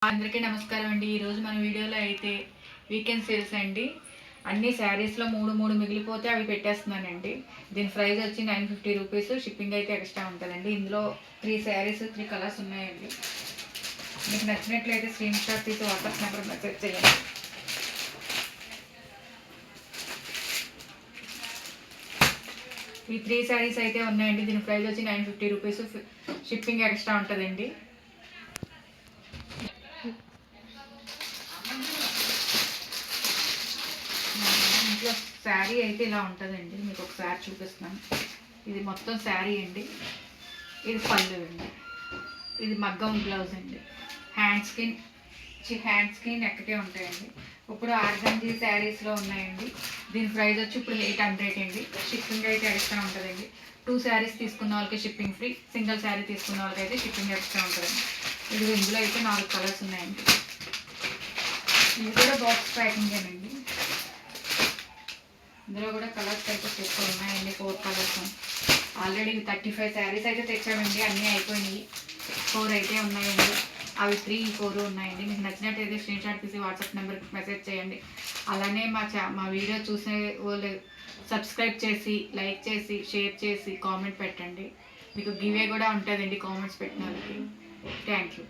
అందరికీ నమస్కారం అండి. ఈరోజు మన వీడియోలో అయితే వీకెండ్ సేల్స్ అండి. అన్ని శారీస్లో మూడు మూడు మిగిలిపోతే అవి పెట్టేస్తున్నానండి. దీని ప్రైస్ వచ్చి 950 రూపీస్. షిప్పింగ్ అయితే ఎక్స్ట్రా ఉంటుందండి. ఇందులో 3 శారీస్ 3 కలర్స్ ఉన్నాయండి. మీకు నచ్చినట్లయితే స్క్రీన్ షాట్ తీసి వాట్సాప్ నెంబర్ మెసేజ్ చేయండి. ఈ 3 శారీస్ అయితే ఉన్నాయండి. దీని ప్రైస్ వచ్చి 950 రూపీస్. షిప్పింగ్ ఎక్స్ట్రా ఉంటుందండి. ఇంట్లో శారీ అయితే ఇలా ఉంటుందండి. మీకు ఒకసారి చూపిస్తున్నాను. ఇది మొత్తం శారీ అండి. ఇది పళ్ళు అండి. ఇది మగ్గం బ్లౌజ్ అండి. హ్యాండ్స్కి నెక్కే ఉంటాయండి. ఇప్పుడు ఆర్గంజీ శారీస్లో ఉన్నాయండి. దీని ప్రైస్ వచ్చి ఇప్పుడు 800 అండి. షిప్పింగ్ అయితే ఎక్స్ట్రా ఉంటుందండి. 2 శారీస్ తీసుకున్న వాళ్ళకి షిప్పింగ్ ఫ్రీ. సింగిల్ శారీ తీసుకున్న వాళ్ళకి అయితే షిప్పింగ్ ఎక్స్ట్రా ఉంటుందండి. ఇందులో అయితే 4 కలర్స్ ఉన్నాయండి. ఇది కూడా బాక్స్ ప్యాకింగ్ అండి. ఇందులో కూడా కలర్స్ అయితే ఎక్కువ ఉన్నాయండి. 4 కలర్స్. ఆల్రెడీ 35 శారీస్ అయితే తెచ్చామండి. అన్నీ అయిపోయినాయి. 4 అయితే ఉన్నాయండి. అవి 3, 4 ఉన్నాయండి. మీకు నచ్చినట్టయితే స్క్రీన్ షాట్ తీసి వాట్సాప్ నెంబర్కి మెసేజ్ చేయండి. అలానే మా వీడియో చూసే వాళ్ళు సబ్స్క్రైబ్ చేసి, లైక్ చేసి, షేర్ చేసి, కామెంట్ పెట్టండి. మీకు గివే కూడా ఉంటుందండి కామెంట్స్ పెట్టిన వాళ్ళకి. Thank you.